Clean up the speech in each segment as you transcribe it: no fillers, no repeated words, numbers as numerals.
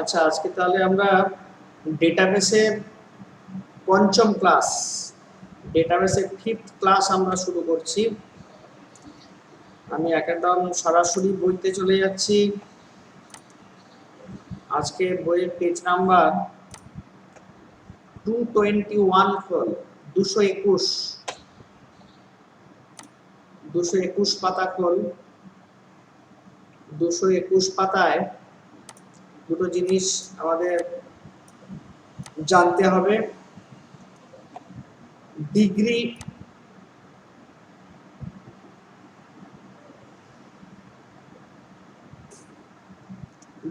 আচ্ছা, আজকে তাহলে আমরা ডেটাবেসে পঞ্চম ক্লাস, ডেটাবেসের 5th ক্লাস আমরা শুরু করছি। আমি একদম সরাসরি বইতে চলে যাচ্ছি। আজকে বইয়ের পেজ নাম্বার 221 খোল, 221 পাতা খোল। 221 পাতায় দুটো জিনিস আমাদের জানতে হবে। ডিগ্রি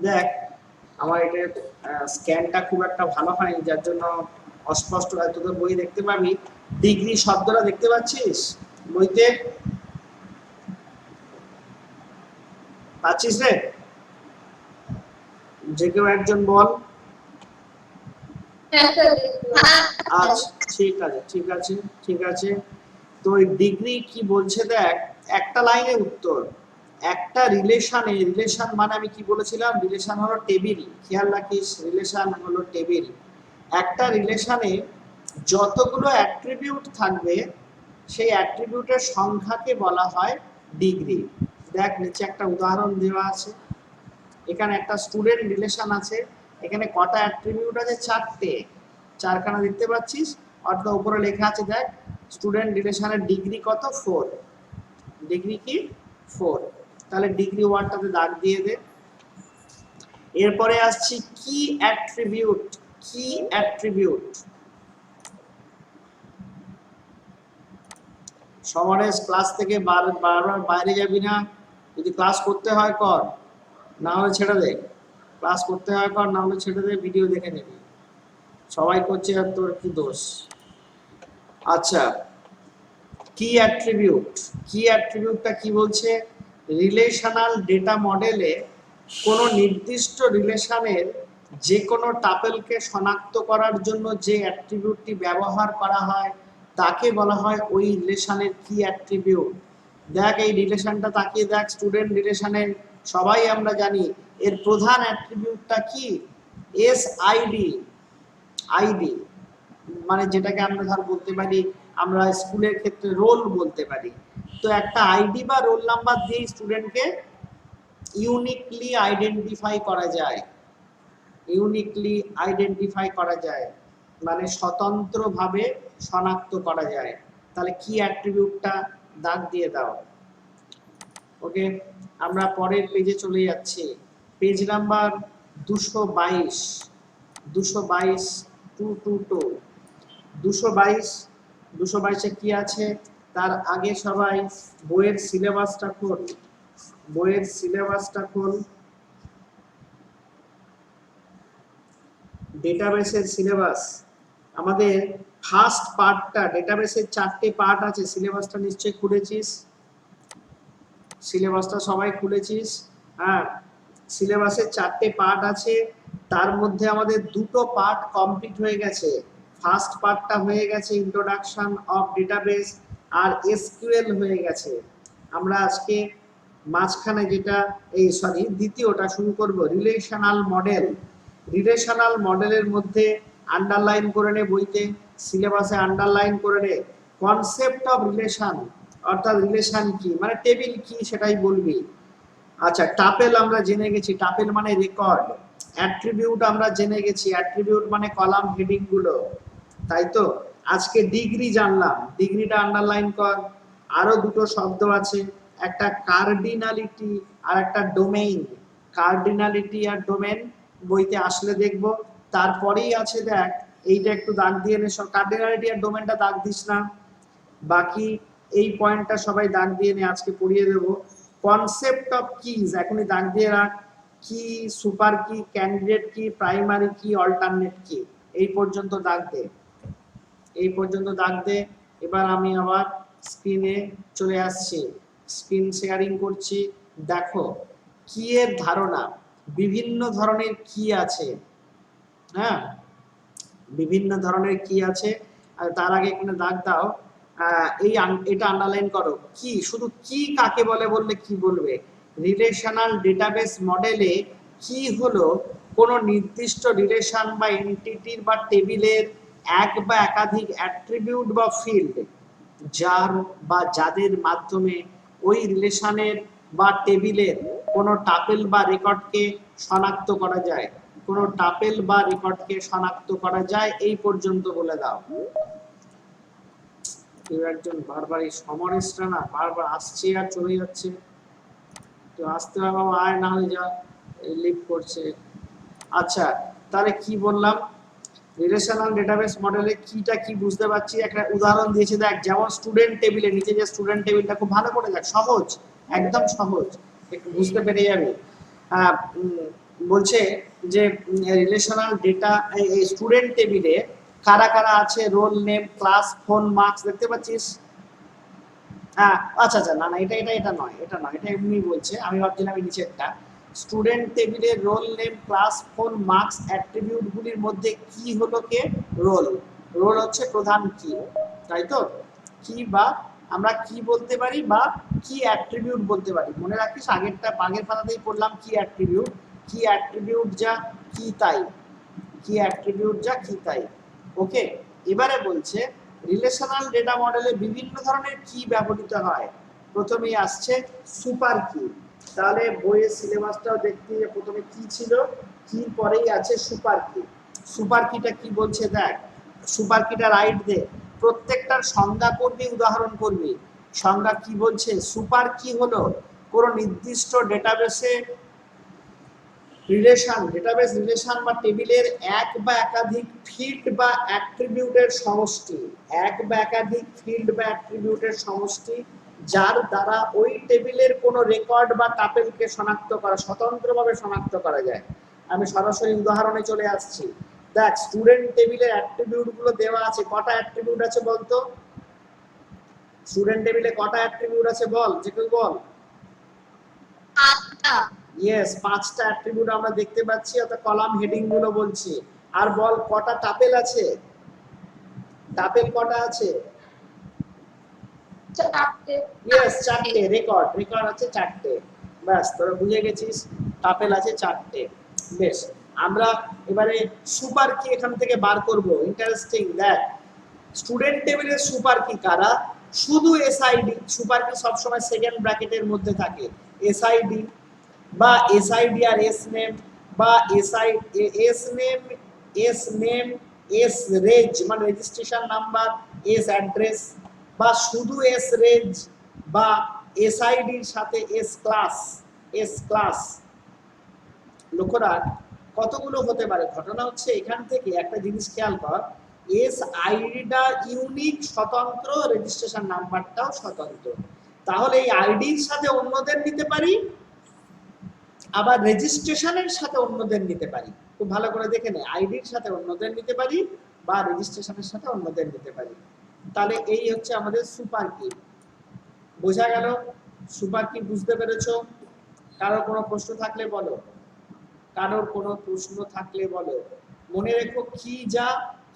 দেখ, আমার এটা স্ক্যানটা খুব একটা ভালো হয়নি, যার জন্য অস্পষ্ট হয়। তোদের বই দেখতে পাবি, ডিগ্রি শব্দটা দেখতে পাচ্ছিস বইতে? পাচ্ছিস রে? যে কেউ একজন বল। আচ্ছা, ঠিক আছে ঠিক আছে ঠিক আছে। তো এই ডিগ্রি কি বলছে দেখ, একটা লাইনে উত্তর। একটা রিলেশনে, রিলেশন মানে আমি কি বলেছিলাম, রিলেশন হলো টেবিল। খেয়াল রাখিস, রিলেশন হলো টেবিল। একটা রিলেশনে যতগুলো অ্যাট্রিবিউট থাকবে সেই অ্যাট্রিবিউটের সংখ্যাকে বলা হয় ডিগ্রি। দেখ, নিচে একটা উদাহরণ দেওয়া আছে। এখানে একটা স্টুডেন্ট রিলেশন আছে। এখানে কটা অ্যাট্রিবিউট আছে? 4টে। 4খানা দেখতে পাচ্ছিস, অর্থাৎ উপরে লেখা আছে দেখ, স্টুডেন্ট রিলেশনের ডিগ্রি কত? 4। ডিগ্রি কি? 4। তাহলে ডিগ্রি ওয়ার্ডটাতে দাগ দিয়ে দে। এরপরে আসছি কি অ্যাট্রিবিউট। কি অ্যাট্রিবিউট, সমরেশ ক্লাস থেকে বারবার বাইরে যাবি না। যদি ক্লাস করতে হয় কর, না হলে ছেড়ে দে। ক্লাস করতে হয় কর, না হলে ছেড়ে দে, ভিডিও দেখে নেবি। সবাই করছে আর তোর কি দোষ? আচ্ছা, কি অ্যাট্রিবিউট। কি অ্যাট্রিবিউটটা কি বলছে? রিলেশনাল ডেটা মডেলে কোনো নির্দিষ্ট রিলেশনের যে কোনো টাপেলকে শনাক্ত করার জন্য যে অ্যাট্রিবিউটটি ব্যবহার করা হয় তাকে বলা হয় ওই রিলেশনের কি অ্যাট্রিবিউট। দেখ, এই রিলেশনটা তাকিয়ে দেখ, স্টুডেন্ট রিলেশনের সবাই আমরা জানি এর প্রধান অ্যাট্রিবিউটটা কি? S ID. আইডি মানে যেটাকে আমরা ধর বলতে পারি, আমরা স্কুলের ক্ষেত্রে রোল বলতে পারি। তো একটা আইডি বা রোল নাম্বার দিয়ে স্টুডেন্টকে ইউনিকলি আইডেন্টিফাই করা যায়। ইউনিকলি আইডেন্টিফাই করা যায় মানে স্বতন্ত্রভাবে শনাক্ত করা যায়। তাহলে কি অ্যাট্রিবিউটটা দাগ দিয়ে দাও। ওকে, আমরা পরের পেজে চলে যাচ্ছি। Page number 222। 222 222 222 কি আছে? তার আগে সবাই বইয়ের সিলেবাসটা খোল। বইয়ের সিলেবাসটা খোল। ডেটাবেসের সিলেবাস আমাদের ফার্স্ট পার্টটা, ডেটাবেসের 4টে পার্ট আছে। সিলেবাসটা নিশ্চয়ই খুলেছিস, সিলেবাসটা সবাই খুলেছিস। হ্যাঁ, সিলেবাসের 4টে পার্ট আছে। তার মধ্যে আমাদের 2টো পার্ট কমপ্লিট হয়ে গেছে। ফার্স্ট পার্টটা হয়ে গেছে ইন্ট্রোডাকশন অফ ডেটাবেস, আর এসকিউএল হয়ে গেছে। আমরা আজকে মাঝখানে যেটা দ্বিতীয়টা শুরু করব, রিলেশনাল মডেল। রিলেশনাল মডেলের মধ্যে আন্ডারলাইন করে নে, বইতে সিলেবাসে আন্ডারলাইন করে নে, কনসেপ্ট অফ রিলেশন, অর্থাৎ রিলেশন কি মানে টেবিল কি সেটাই বলবি। আচ্ছা, টাপেল আমরা জেনে গেছি, টাপেল মানে রেকর্ড। অ্যাট্রিবিউট আমরা জেনে গেছি, অ্যাট্রিবিউট মানে কলাম হেডিং গুলো, তাই তো? আজকে ডিগ্রি জানলাম, ডিগ্রিটা আন্ডারলাইন কর। আরো দুটো শব্দ আছে, একটা কার্ডিনালিটি আর একটা ডোমেইন। কার্ডিনালিটি আর ডোমেইন বইতে আসলে দেখব। তারপরেই আছে দেখ, এইটা একটু দাগ দিয়ে নে। কার্ডিনালিটি আর ডোমেইনটা দাগ দিস না, বাকি এই পয়েন্টটা সবাই দাগ দিয়ে নে, আজকে পড়িয়ে দেব। কনসেপ্ট অফ কিজ এখনই দাগ দিয়ে রাখ। কি, সুপার কি, ক্যান্ডিডেট কি, প্রাইমারি কি, অল্টারনেট কি, এই পর্যন্ত দাগ দে, এই পর্যন্ত দাগ দে। এবার আমি আবার স্ক্রিনে চলে আসছি, স্ক্রিন শেয়ারিং করছি। দেখো, কি এর ধারণা, বিভিন্ন ধরনের কি আছে। হ্যাঁ, বিভিন্ন ধরনের কি আছে। আর তার আগে এখানে দাগ দাও, এটা আন্ডারলাইন করো। কি, শুধু কি কাকে বলে বললে কি বলবে? রিলেশনাল ডেটাবেস মডেলে কি হলো কোনো নির্দিষ্ট রিলেশন বা এন্টিটির বা টেবিলের এক বা একাধিক অ্যাট্রিবিউট বা ফিল্ড যার বা যাদের মাধ্যমে ওই রিলেশনের বা টেবিলের কোনো টাপেল বা রেকর্ডকে শনাক্ত করা যায়, কোনো টাপেল বা রেকর্ডকে শনাক্ত করা যায়, এই পর্যন্ত বলে দাও। কেউ একজন বারবার এই সমরেশটা না বারবার আসছে আর চলে যাচ্ছে, তো আসতে হবে বাবা, আয় না হয়ে যা, লিভ করছে। আচ্ছা তাহলে কি বললাম, রিলেশনাল ডেটাবেস মডেলে কিটা কি বুঝতে পারছি, একটা উদাহরণ দিয়েছে দেখ, যেমন স্টুডেন্ট টেবিলে, নিচে যে স্টুডেন্ট টেবিলটা খুব ভালো করে দেখ, সহজ, একদম সহজ, একটু বুঝতে পেরে যাবে। বলছে যে রিলেশনাল ডেটা স্টুডেন্ট টেবিলে কারা কারা আছে, roll name, class, phone, marks, দেখতে পাচ্ছিস? হ্যাঁ আচ্ছা আচ্ছা, না না এটা এটা এটা নয়, এটা নয়, এটা এমনি বলছে, আমি ভাবছিলাম এই নিচেরটা। স্টুডেন্ট টেবিলের roll name, class, phone, marks attribute গুলির মধ্যে কি হলো কে? রোল। রোল হচ্ছে প্রধান কি, তাই তো? কি বা আমরা কি বলতে পারি বা কি অ্যাট্রিবিউট বলতে পারি, মনে রাখিস আগেরটা আগের পাতাতেই পড়লাম কি অ্যাট্রিবিউট, কি অ্যাট্রিবিউট যা কি তাই, কি অ্যাট্রিবিউট যা কি তাই। ওকে, এবারে বলছে রিলেশনাল ডেটা মডেলে বিভিন্ন ধরনের কি ব্যবহৃত হয়। প্রথমেই আসছে সুপার কি, তাহলে বইয়ের সিলেবাসটাও দেখতে প্রথমে কি ছিল, কি পরেই আছে সুপার কি। সুপার কিটা কি বলছে দেখ, সুপার কিটা রাইট দে, প্রত্যেকটার সংজ্ঞা করবি, উদাহরণ করবি। সংজ্ঞা কি বলছে, সুপার কি হলো কোন নির্দিষ্ট ডেটাবেসে ডেটাবেস রিলেশন বা টেবিলের এক বা একাধিক ফিল্ড বা অ্যাট্রিবিউটের সমষ্টি, এক বা একাধিক ফিল্ড বা অ্যাট্রিবিউটের সমষ্টি যার দ্বারা ওই টেবিলের কোনো রেকর্ড বা টাপেলকে শনাক্ত করা, স্বতন্ত্রভাবে শনাক্ত করা যায়। আমি সরাসরি উদাহরণে চলে আসছি। দেখ স্টুডেন্ট টেবিলের অ্যাট্রিবিউট গুলো দেওয়া আছে, কটা অ্যাট্রিবিউট আছে বলতো? স্টুডেন্ট টেবিলে কটা অ্যাট্রিবিউট আছে বল, যে কেউ বল। ইয়েস, 5টা অ্যাট্রিবিউট আমরা দেখতে পাচ্ছি, অর্থাৎ কলাম হেডিং গুলো বলছি। আর বল কটা টাপেল আছে, টাপেল কটা আছে? ইয়েস 4টে, রেকর্ড আছে 4টে। ব্যাস তোরা বুঝে গেছিস, টাপেল আছে 4টে। বেশ, আমরা এবারে সুপার কি এখান থেকে বার করব। ইন্টারেস্টিং, দেখ স্টুডেন্ট টেবিলের সুপার কি কারা, শুধু এসআইডি, সুপার কি সবসময় সেকেন্ড ব্র্যাকেটের মধ্যে থাকে, এসআইডি বা এসআইডি আর এস নেম, বা এস নেম, এস রেজ মানে রেজিস্ট্রেশন নাম্বার, এস অ্যাড্রেস, বা শুধু এস রেজ, বা এসআইডির সাথে এস ক্লাস। লক্ষ্য রাখ কতগুলো হতে পারে। ঘটনা হচ্ছে এখান থেকে একটা জিনিস খেয়াল কর, এস আইডিটা ইউনিক স্বতন্ত্র, রেজিস্ট্রেশন নাম্বারটাও স্বতন্ত্র। তাহলে এই আইডির সাথে অন্যদের নিতে পারি, আবার রেজিস্ট্রেশনের সাথে অন্যদের নিতে পারি। খুব ভালো করে দেখে নে, আইডির সাথে অন্যদের নিতে পারি বা রেজিস্ট্রেশনের সাথে অন্যদের নিতে পারি। তাহলে এই হচ্ছে আমাদের সুপার কি। বোঝা গেল? সুপার কি বুঝতে পেরেছো? কারোর কোনো প্রশ্ন থাকলে বলো, কারোর কোনো প্রশ্ন থাকলে বলো। মনে রেখো কি যা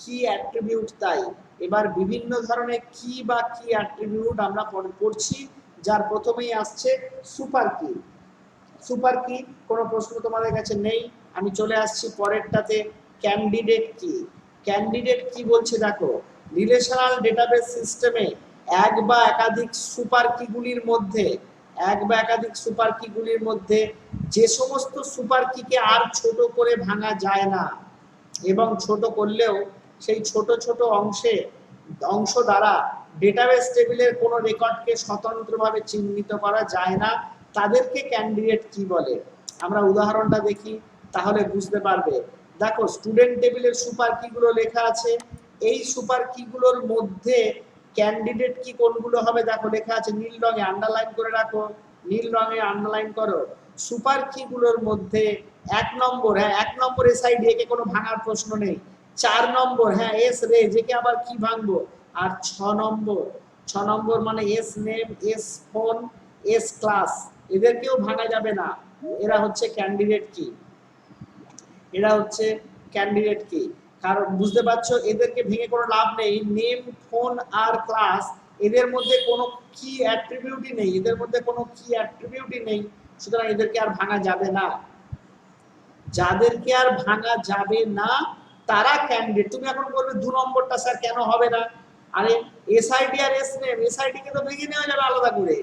কি অ্যাট্রিবিউট তাই। এবার বিভিন্ন ধরনের কি বা কি অ্যাট্রিবিউট আমরা পড়ছি, যার প্রথমেই আসছে সুপার কি। সুপার কি, কোনো প্রশ্ন তোমাদের কাছে নেই? আমি চলে আসছি পরেরটাতে, ক্যান্ডিডেট কি। ক্যান্ডিডেট কি বলছে দেখো, রিলেশনাল ডেটাবেস সিস্টেমে এক বা একাধিক সুপার কিগুলির মধ্যে, এক বা একাধিক সুপার কিগুলির মধ্যে যে সমস্ত সুপার কিকে আর ছোট করে ভাঙা যায় না, এবং ছোট করলেও সেই ছোট ছোট অংশ দ্বারা ডেটাবেস টেবিলের কোনো রেকর্ডকে স্বতন্ত্রভাবে চিহ্নিত করা যায় না, তাদেরকে ক্যান্ডিডেট কি বলে। আমরা উদাহরণটা দেখি, তাহলে বুঝতে পারবে। দেখো স্টুডেন্ট টেবিলের সুপার কি গুলো লেখা আছে, এই সুপার কি গুলোর মধ্যে ক্যান্ডিডেট কি কোনগুলো হবে দেখো লেখা আছে, নীল রঙে আন্ডারলাইন করে রাখো, নীল রঙে আন্ডারলাইন করো। সুপার কি গুলোর মধ্যে 1 নম্বর, হ্যাঁ 1 নম্বর এসআইডি, একে কোনো ভাঙার প্রশ্ন নেই। 4 নম্বর, হ্যাঁ এস রেজ, একে আবার কি ভাঙবো। আর 6 নম্বর মানে as name, S phone, S class, এদেরকেও ভাঙা যাবে না। এরা হচ্ছে ক্যান্ডিডেট কি, এরা হচ্ছে ক্যান্ডিডেট কি। কারণ বুঝতে পারছো এদেরকে ভেঙে কোনো লাভ নেই। নেম, ফোন আর ক্লাস, এদের মধ্যে কোনো কি অ্যাট্রিবিউটই নেই, এদের মধ্যে কোনো কি অ্যাট্রিবিউটই নেই, সুতরাং এদেরকে আর ভাঙা যাবে না। যাদেরকে আর ভাঙা যাবে না তারা ক্যান্ডিডেট। তুমি এখন বলবে 2 নম্বরটা স্যার কেন হবে না? আরে এসআইডি আর এসনেম, এসআইডি কে তো ভেঙে নেওয়া যাবে আলাদা করে,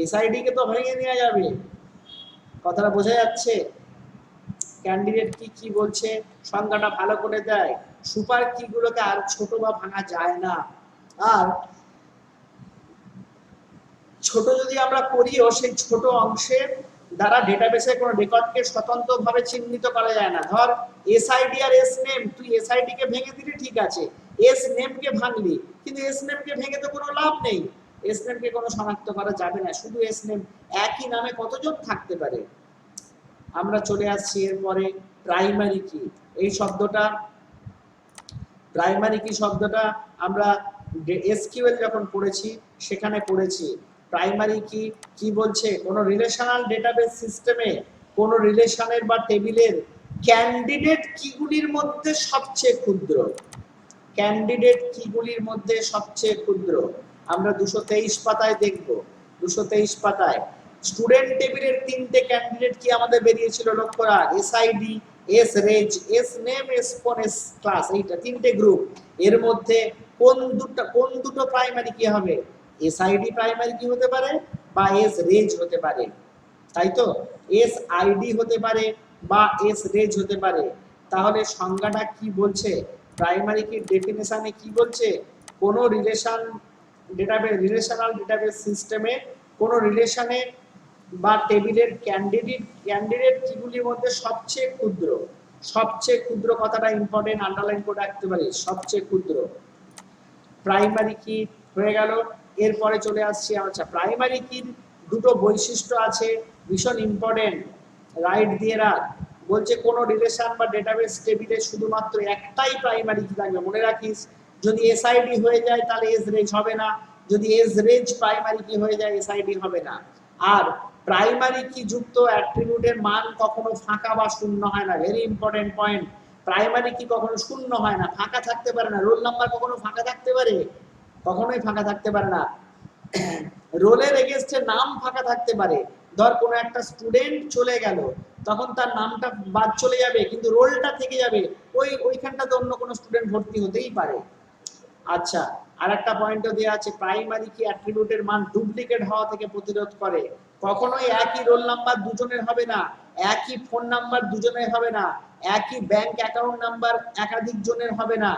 এসআইডি কে তো ভেঙে নেওয়া যাবে। কথাটা বোঝা যাচ্ছে? ক্যান্ডিডেট কি কি বলছে সংজ্ঞাটা ভালো করে দেয়। সুপার কি গুলোকে আর ছোট বা ভাঙা যায় না। আর ছোট যদি আমরা করিও সেই ছোট অংশের দ্বারা ডেটাবেসে কোনো রেকর্ডকে স্বতন্ত্রভাবে চিহ্নিত করা যায় না। ধর এসআইডি আর এস নেম, তুই এসআইডি কে ভেঙে দিলি ঠিক আছে, এস নেম কে ভাঙলি, কিন্তু এস নেম কে ভেঙে তো কোনো লাভ নেই, এস নেম কে কোনো শনাক্ত করা যাবে না। শুধু এস নেম, একই নামে কতজন থাকতে পারে। আমরা চলে আসছি এরপরে প্রাইমারি কি। এই শব্দটা, প্রাইমারি কি শব্দটা আমরা এসকিউএল যখন পড়েছি সেখানে পড়েছি। প্রাইমারি কি কি বলছে? কোনো রিলেশনাল ডেটাবেস সিস্টেমে কোনো রিলেশনের বা টেবিলের ক্যান্ডিডেট কিগুলির মধ্যে সবচেয়ে ক্ষুদ্র, ক্যান্ডিডেট কিগুলির মধ্যে সবচেয়ে ক্ষুদ্র। আমরা 223 পাতায় দেখব, 223 পাতায় স্টুডেন্ট টেবিলের 3টে ক্যান্ডিডেট কি আমাদের বেরিয়েছিল লক্ষ্য রাখ, SID, S reg, S name, S phone, S class, এইটা 3টে গ্রুপ। এর মধ্যে কোন দুটো প্রাইমারি কি হবে? এসআইডি প্রাইমারি কি হতে পারে বা এস রেজ হতে পারে, তাই তো? এস আইডি হতে পারে বা এস রেজ হতে পারে। তাহলে সংজ্ঞাটা কি বলছে? প্রাইমারি কি ডেফিনেশনে কি বলছে? কোন রিলেশন ডেটাবেস, রিলেশনাল ডেটাবেস সিস্টেমে কোন রিলেশনে বা টেবিলের ক্যান্ডিডেট কিগুলির মধ্যে সবচেয়ে ক্ষুদ্র, সবচেয়ে ক্ষুদ্র কথাটা ইম্পর্টেন্ট, আন্ডারলাইন করে রাখতে পারিস, সবচেয়ে ক্ষুদ্র। প্রাইমারি কি হয়ে গেল। এরপরে চলে আসছি, আচ্ছা প্রাইমারি কি দুটো বৈশিষ্ট্য আছে ভীষণ ইম্পর্টেন্ট, রাইট দিয়ে রাখ। বলছে কোন রিলেশন বা ডেটাবেস টেবিলে শুধুমাত্র একটাই প্রাইমারি কি থাকবে, মনে রাখিস। যদি এসআইডি হয়ে যায় তাহলে এস রেজ হবে না, যদি এস রেজ প্রাইমারি কি হয়ে যায় এসআইডি হবে না। আর প্রাইমারি কি যুক্ত অ্যাট্রিবিউটের মান কখনো ফাঁকা বা শূন্য হয় না, ভেরি ইম্পর্টেন্ট পয়েন্ট। প্রাইমারি কি কখনো শূন্য হয় না, ফাঁকা থাকতে পারে না। রোল নাম্বার কখনো ফাঁকা থাকতে পারে? কখনোই ফাঁকা থাকতে পারে না। রোলের এগেইনস্টে নাম ফাঁকা থাকতে পারে। ধর কোনো একটা স্টুডেন্ট চলে গেল, তখন তার নামটা বাদ চলে যাবে কিন্তু রোলটা থেকে যাবে, ওইখানটাতে অন্য কোনো স্টুডেন্ট ভর্তি হতেই পারে। আচ্ছা, আর একটা পয়েন্টও দেওয়া আছে, প্রাইমারি কি অ্যাট্রিবিউটের মান ডুপ্লিকেট হওয়া থেকে প্রতিরোধ করে। কখনোই একই রোল নাম্বার দুজনের হবে না, একই ফোন নাম্বার দুজনের হবে না, একই ব্যাংক অ্যাকাউন্ট নাম্বার একাধিক জনের হবে না।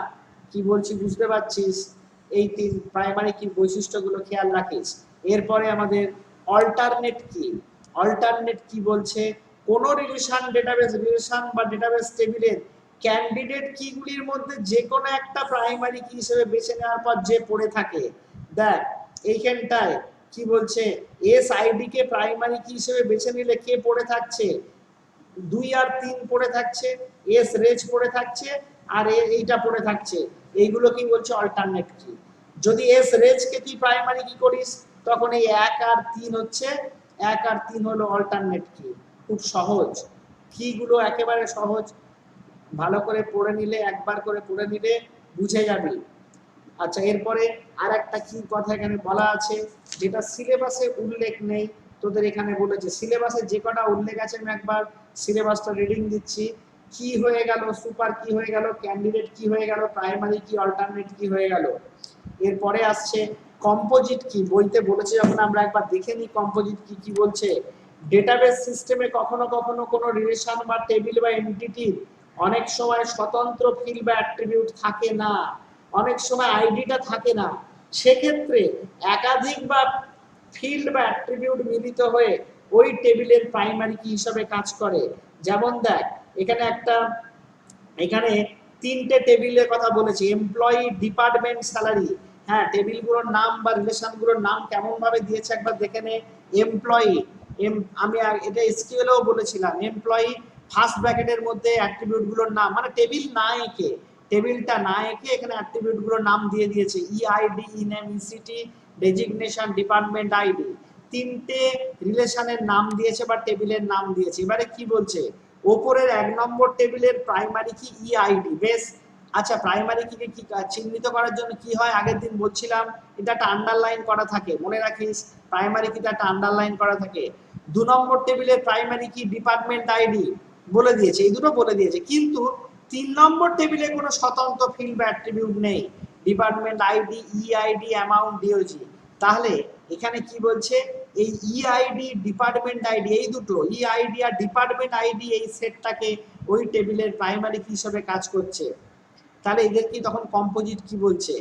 কি বলছি বুঝতে পারছিস? এই তিন প্রাইমারি কি বৈশিষ্ট্যগুলো খেয়াল রাখিস। এরপরে আমাদের অল্টারনেট কি। অল্টারনেট কি বলছে? কোন রিলেশন ডেটাবেস, রিলেশন বা ডেটাবেস টেবিলের ক্যান্ডিডেট কিগুলির মধ্যে যে কোনো একটা প্রাইমারি কি হিসেবে বেছে নেওয়ার পর যে পড়ে থাকে। দেখ এইখানটায় কি বলছে, এস আইডি কে প্রাইমারি কি হিসেবে বেছে নিলে কে পড়ে থাকছে? 2 আর 3 পড়ে থাকছে, এস রেজ পড়ে থাকছে, আর এইটা পড়ে থাকছে। এইগুলো কি বলছে? অল্টারনেট কি। যদি এস রেজ কে তুই প্রাইমারি কি করিস তখন এই 1 আর 3 হচ্ছে, 1 আর 3 হলো অল্টারনেট কি। খুব সহজ, কি গুলো একেবারে সহজ, ভালো করে পড়ে নিলে, একবার করে পড়ে নিলে বুঝে যাবি। আচ্ছা, এরপরে আর একটা কি কথা এখানে বলা আছে যেটা সিলেবাসে উল্লেখ নেই, তোদের এখানে বলেছে। সিলেবাসে যে কটা উল্লেখ আছে আমি একবার সিলেবাসটা রিডিং দিচ্ছি। কি হয়ে গেল? সুপার কি হয়ে গেল, ক্যান্ডিডেট কি হয়ে গেল, প্রাইমারি কি, অল্টারনেট কি হয়ে গেল। এরপরে আসছে কম্পোজিট কি। বইতে বলেছে যখন আমরা একবার দেখে নিই কম্পোজিট কি কি বলছে। ডেটাবেস সিস্টেমে কখনো কখনো কোনো রিলেশন বা টেবিল বা এন্টিটি অনেক সময় স্বতন্ত্র ফিল্ড বা অ্যাট্রিবিউট থাকে না, অনেক সময় আইডিটা থাকে না। সেক্ষেত্রে একাধিক বা ফিল্ড বা অ্যাট্রিবিউট মিলিত হয়ে ওই টেবিলের প্রাইমারি কি হিসাবে কাজ করে। যেমন দেখ এখানে 3টে টেবিলের কথা বলেছি, এমপ্লয়ি, ডিপার্টমেন্ট, স্যালারি। হ্যাঁ, টেবিলগুলোর নাম বা রিলেশনগুলোর নাম কেমন ভাবে দিয়েছে একবার দেখে নে। এমপ্লয়ি, আমি এটা এসকিউএলও বলেছিলাম, এমপ্লয়ি ফার্স্ট ব্র্যাকেটের মধ্যে অ্যাট্রিবিউটগুলোর নাম, মানে টেবিল না এঁকে, টেবিলটা না এঁকে এখানে অ্যাট্রিবিউটগুলোর নাম দিয়ে দিয়েছে, ইআইডি, ইনেম, ইসিটি, ডেজিগনেশন, ডিপার্টমেন্ট আইডি। 3টে রিলেশনের নাম দিয়েছে বা টেবিলের নাম দিয়েছে। এবারে কি বলছে, ওপরের 1 নম্বর টেবিলের প্রাইমারি কি ইআইডি। বেশ, আচ্ছা প্রাইমারি কি কি চিহ্নিত করার জন্য কি হয় আগের দিন বলছিলাম, এটা একটা আন্ডারলাইন করা থাকে, মনে রাখিস। প্রাইমারি কিটা একটা আন্ডারলাইন করা থাকে। 2 নম্বর টেবিলের প্রাইমারি কি ডিপার্টমেন্ট আইডি। বলে দিয়েছে, এই দুটো বলে দিয়েছে, কিন্তু 3 নম্বর টেবিলে কোনো স্বতন্ত্র ফিল্ড বা অ্যাট্রিবিউট নেই, department ID, EID, amount, DOG. তাহলে এখানে কি বলছে, এই ইআইডি, ডিপার্টমেন্ট আইডি, এই দুটো ইআইডি আর ডিপার্টমেন্ট আইডি এই সেটটাকে ওই টেবিলের প্রাইমারি কি হিসেবে কাজ করছে। তাহলে এদের কি তখন কম্পোজিট কি বলছে,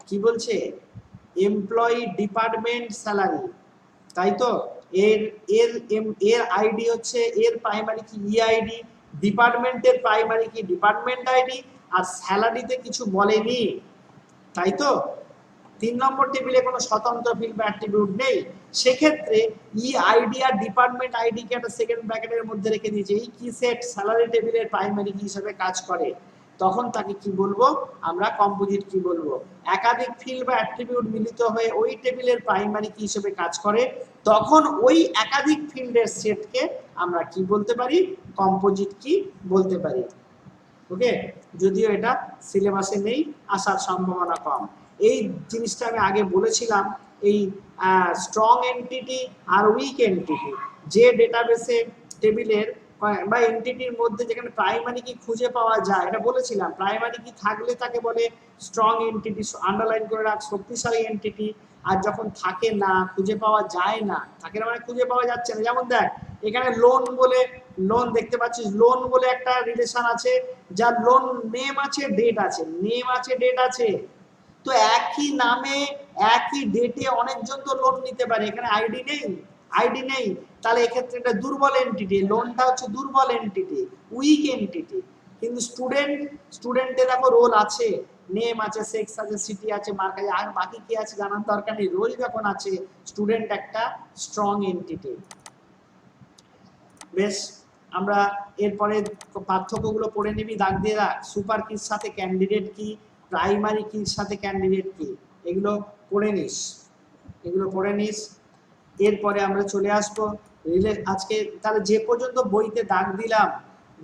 কি বলছে, এমপ্লয়ি, ডিপার্টমেন্ট, স্যালারি, তাই তো। এর এর এর আইডি হচ্ছে, এর প্রাইমারি কি ইআইডি, ডিপার্টমেন্টের প্রাইমারি কি ডিপার্টমেন্ট আইডি, আর স্যালারিতে কিছু বলেনি, তাই তো। 3 নম্বর টেবিলে কোনো স্বতন্ত্র ফিল্ড বা অ্যাট্রিবিউট নেই, সেক্ষেত্রে ইআইডি আর ডিপার্টমেন্ট আইডি কে একটা সেকেন্ড ব্র্যাকেটের মধ্যে রেখে দিয়েছে, এই কি সেট স্যালারি টেবিলের প্রাইমারি কি হিসেবে কাজ করে, তখন তাকে কি বলবো আমরা, কম্পোজিট কি বলবো। একাধিক ফিল্ড বা অ্যাট্রিবিউট মিলিত হয়ে ওই টেবিলের প্রাইমারি কি হিসেবে কাজ করে, তখন ওই একাধিক ফিল্ডের সেটকে আমরা কি বলতে পারি, কম্পোজিট কি বলতে পারি। ওকে, যদিও এটা সিলেবাসে নেই, আসার সম্ভাবনা কম। এই জিনিসটা আমি আগে বলেছিলাম, এই স্ট্রং এন্টিটি আর উইক এন্টিটি, যে ডেটাবেসে টেবিলের বা এন্টিটির মধ্যে যেখানে প্রাইমারি কি খুঁজে পাওয়া যায়, এটা বলেছিলাম, প্রাইমারি কি থাকলে তাকে বলে স্ট্রং এন্টিটি, আন্ডারলাইন করে রাখ, শক্তিশালী এন্টিটি। আর যখন থাকে না, খুঁজে পাওয়া যায় না, থাকে না মানে খুঁজে পাওয়া যাচ্ছে না, যেমন দেখ এখানে লোন বলে, লোন দেখতে পাচ্ছিস, লোন বলে একটা রিলেশন আছে, যার লোন নেম আছে, ডেট আছে, নেম আছে, ডেট আছে। তো একই নামে একই ডেটে অনেকজন তো লোন নিতে পারে, এখানে আইডি নেই, আইডি নেই, তাহলে এক্ষেত্রে এটা দুর্বল এন্টিটি, লোনটা হচ্ছে দুর্বল এন্টিটি, উইক এন্টিটি। কিন্তু স্টুডেন্ট, স্টুডেন্টে দেখো রোল আছে, নেম আছে, সেক্স আছে, সিটি আছে, মার্ক আছে, আর বাকি কি আছে জানার দরকার নেই, রোল যখন আছে, স্টুডেন্ট একটা স্ট্রং এন্টিটি। বেশ, আমরা এরপরে পার্থক্যগুলো পড়ে নিবি, দাগ দিয়ে রাখ। সুপার কির সাথে ক্যান্ডিডেট কি, প্রাইমারি কির সাথে ক্যান্ডিডেট কি, এগুলো পড়ে নিস, এগুলো পড়ে নিস। এরপরে আমরা চলে আসবো আজকে তাহলে যে পর্যন্ত বইতে দাগ দিলাম,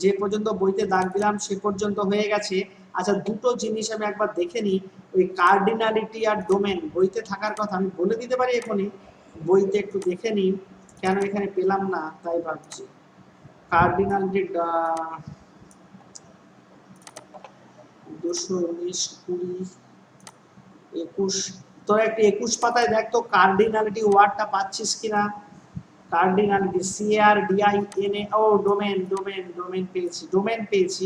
যে পর্যন্ত বইতে দাগ দিলাম সে পর্যন্ত হয়ে গেছে। আচ্ছা, দুটো জিনিস আমি একবার দেখে নিই, ওই কার্ডিনালিটি আর ডোমেন বইতে থাকার কথা আমি বলে দিতে পারি এখনই, বইতে একটু দেখে নিই, কেন এখানে পেলাম না তাই ভাবছি। কার্ডিনালিটি 219, 20, 21, তোরা একটু 21 পাতায় দেখ তো কার্ডিনালিটি ওয়ার্ডটা পাচ্ছিস কিনা। কার্ডিনালিটি, CRDINA, ও ডোমেন, ডোমেন, ডোমেন পেয়েছি, ডোমেন পেয়েছি,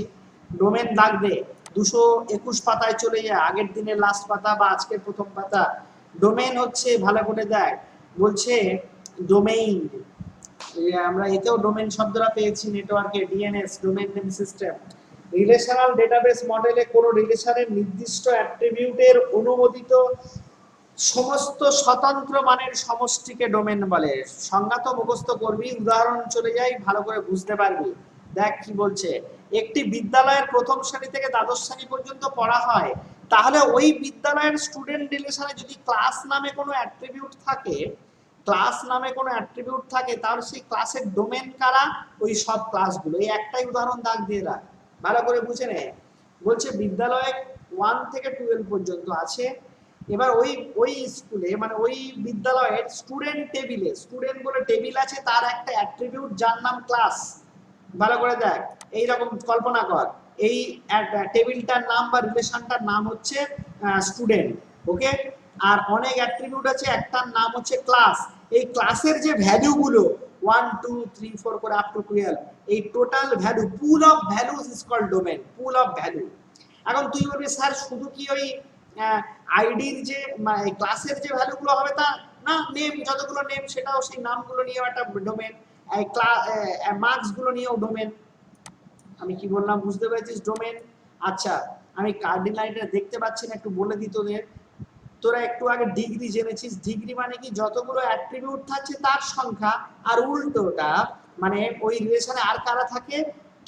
ডোমেন দাগ দে, 221 পাতায় চলে যায়, আগের দিনের লাস্ট পাতা বা আজকের প্রথম পাতা। ডোমেন হচ্ছে, ভালো করে দেখ, বলছে ডোমেইন, আমরা এতেও ডোমেন শব্দটা পেয়েছি, নেটওয়ার্কে DNS, domain name system. Relational database মডেলে কোন রিলেশনের নির্দিষ্ট অ্যাট্রিবিউটের অনুমোদিত সমস্ত স্বতন্ত্র মানের সমষ্টিকে ডোমেন বলে। সংজ্ঞা তো মুখস্থ করবি, উদাহরণ চলে যাই, ভালো করে বুঝতে পারবি। দেখ কি বলছে, একটি বিদ্যালয়ের প্রথম শ্রেণী থেকে দ্বাদশ শ্রেণী পর্যন্ত পড়া হয়, তাহলে ওই বিদ্যালয়ের স্টুডেন্ট রিলেশনে যদি ক্লাস নামে কোনো অ্যাট্রিবিউট থাকে, ক্লাস নামে কোনো অ্যাট্রিবিউট থাকে, তাহলে সেই ক্লাসের ডোমেন কারা, ওই সব ক্লাসগুলো। এই একটাই উদাহরণ দাগ দিয়ে রাখ, ভালো করে বুঝে নে। বলছে বিদ্যালয়ে 1 থেকে 12 পর্যন্ত আছে, এবার ওই ওই স্কুলে মানে ওই বিদ্যালয়ের স্টুডেন্ট টেবিলে, স্টুডেন্ট বলে টেবিল আছে, তার একটা অ্যাট্রিবিউট যার নাম ক্লাস। ভালো করে দেখ, এই রকম কল্পনা কর, এই টেবিলটার নাম বা রিলেশনটার নাম হচ্ছে স্টুডেন্ট, ওকে। আর অনেক অ্যাট্রিবিউট আছে, একটার নাম হচ্ছে ক্লাস। এই ক্লাসের যে ভ্যালুগুলো 1 2 3 4 করে আপ টু 12, এই total value, pool of values is called domain, pool of value. এখন তুই বলবি স্যার শুধু কি ওই আইডির যে ক্লাসের যে ভ্যালুগুলো হবে তা না, নেম, যতগুলো নেম সেটাও সেই নামগুলো নিয়েও একটা ডোমেন, মার্কস গুলো নিয়েও ডোমেন। আমি কি বললাম বুঝতে পেরেছিস, ডোমেন। আচ্ছা, আমি কার্ডিনালিটা দেখতে পাচ্ছি না, একটু বলে দিই তোদের। তোরা একটু আগে ডিগ্রি জেনেছিস, ডিগ্রি মানে কি, যতগুলো অ্যাট্রিবিউট থাকছে তার সংখ্যা, আর উল্টোটা মানে ওই রিলেশনে আর কারা থাকে,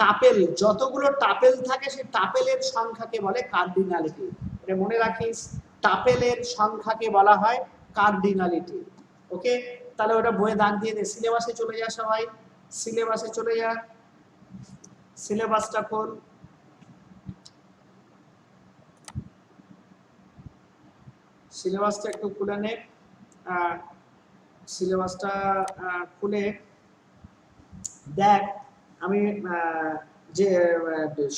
টাপেল, যতগুলো টাপেল থাকে সেই টাপেলের সংখ্যাকে বলে কার্ডিনালিটি। এটা মনে রাখিস, টাপেলের সংখ্যাকে বলা হয় কার্ডিনালিটি। ওকে, তাহলে ওটা বইয়ে দাগ দিয়ে দে। সিলেবাসে চলে যা সবাই, সিলেবাসে চলে যা, সিলেবাসটা খোল। সিলেবাসটা একটু খুলে নে, সিলেবাসটা খুলে দেখ আমি যে